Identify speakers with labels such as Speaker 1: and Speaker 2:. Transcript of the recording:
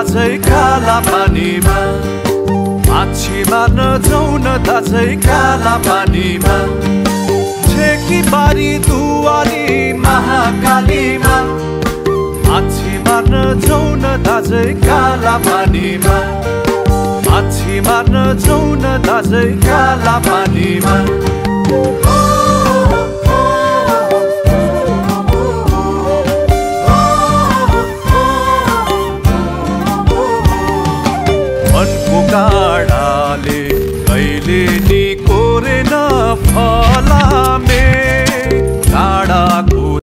Speaker 1: दाजै काला पानीमा माछी मार्न जाउँ न दाजै काला पानीमा ठेकी बारी दुवारी महाकालीमा माछी मार्न जाउँ न दाजै काला पानीमा माछी मार्न जाउँ न दाजै काला पानीमा